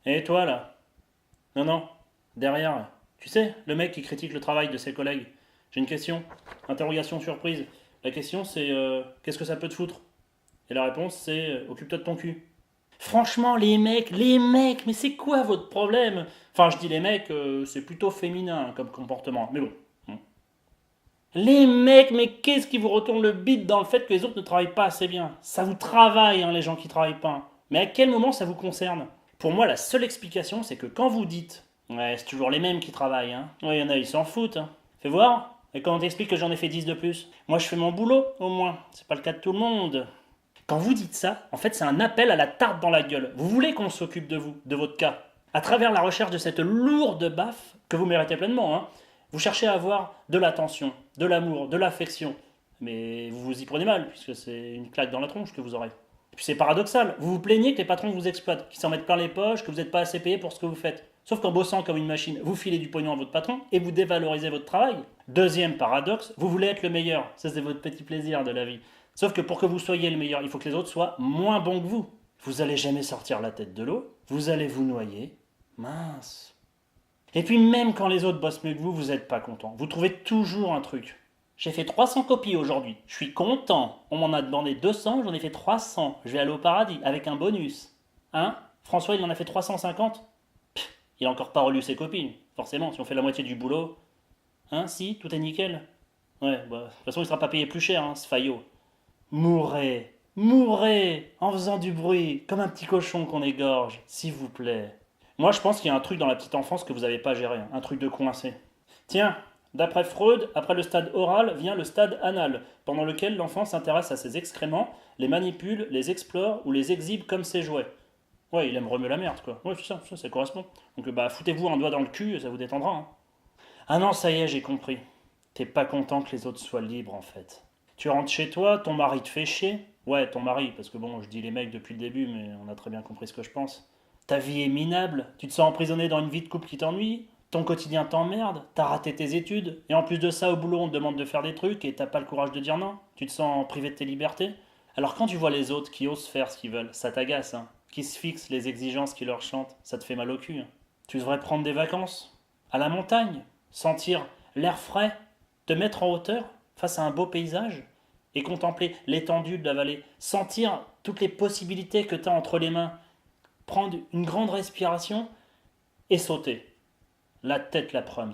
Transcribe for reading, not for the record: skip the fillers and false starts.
Et toi là? Non, non, derrière. Tu sais, le mec qui critique le travail de ses collègues. J'ai une question. Interrogation surprise. La question c'est qu'est-ce que ça peut te foutre? Et la réponse c'est occupe-toi de ton cul. Franchement, les mecs, mais c'est quoi votre problème? Enfin, je dis les mecs, c'est plutôt féminin comme comportement, mais bon. Les mecs, mais qu'est-ce qui vous retourne le bide dans le fait que les autres ne travaillent pas assez bien? Ça vous travaille, hein, les gens qui travaillent pas. Mais à quel moment ça vous concerne? Pour moi, la seule explication, c'est que quand vous dites ouais, c'est toujours les mêmes qui travaillent, hein. Ouais, il y en a, ils s'en foutent, hein. Fais voir. Et comment t'expliques que j'en ai fait 10 de plus? Moi, je fais mon boulot, au moins. C'est pas le cas de tout le monde. Quand vous dites ça, en fait, c'est un appel à la tarte dans la gueule. Vous voulez qu'on s'occupe de vous, de votre cas. À travers la recherche de cette lourde baffe, que vous méritez pleinement, hein, vous cherchez à avoir de l'attention, de l'amour, de l'affection. Mais vous vous y prenez mal, puisque c'est une claque dans la tronche que vous aurez. Et puis c'est paradoxal, vous vous plaignez que les patrons vous exploitent, qu'ils s'en mettent plein les poches, que vous n'êtes pas assez payé pour ce que vous faites. Sauf qu'en bossant comme une machine, vous filez du pognon à votre patron et vous dévalorisez votre travail. Deuxième paradoxe, vous voulez être le meilleur. Ça, c'est votre petit plaisir de la vie. Sauf que pour que vous soyez le meilleur, il faut que les autres soient moins bons que vous. Vous allez jamais sortir la tête de l'eau, vous allez vous noyer. Mince. Et puis même quand les autres bossent mieux que vous n'êtes pas content. Vous trouvez toujours un truc. J'ai fait 300 copies aujourd'hui. Je suis content. On m'en a demandé 200, j'en ai fait 300. Je vais aller au paradis avec un bonus. Hein? François, il en a fait 350. Il a encore pas relu ses copies. Forcément, si on fait la moitié du boulot. Hein? Si, tout est nickel. Ouais, bah, de toute façon, il sera pas payé plus cher, hein, ce faillot. Mourrez, mourrez, en faisant du bruit, comme un petit cochon qu'on égorge, s'il vous plaît. Moi, je pense qu'il y a un truc dans la petite enfance que vous n'avez pas géré, hein, un truc de coincé. Tiens, d'après Freud, après le stade oral vient le stade anal, pendant lequel l'enfant s'intéresse à ses excréments, les manipule, les explore ou les exhibe comme ses jouets. Ouais, il aime remuer la merde, quoi. Ouais, c'est ça correspond. Donc, bah, foutez-vous un doigt dans le cul, ça vous détendra, hein. Ah non, ça y est, j'ai compris. T'es pas content que les autres soient libres, en fait. Tu rentres chez toi, ton mari te fait chier. Ouais, ton mari, parce que bon, je dis les mecs depuis le début, mais on a très bien compris ce que je pense. Ta vie est minable, tu te sens emprisonné dans une vie de couple qui t'ennuie, ton quotidien t'emmerde, t'as raté tes études, et en plus de ça, au boulot, on te demande de faire des trucs et t'as pas le courage de dire non. Tu te sens privé de tes libertés. Alors quand tu vois les autres qui osent faire ce qu'ils veulent, ça t'agace, hein. Qui se fixent les exigences qui leur chantent, ça te fait mal au cul, hein. Tu devrais prendre des vacances, à la montagne, sentir l'air frais, te mettre en hauteur face à un beau paysage et contempler l'étendue de la vallée, sentir toutes les possibilités que tu as entre les mains, prendre une grande respiration et sauter, la tête la prums.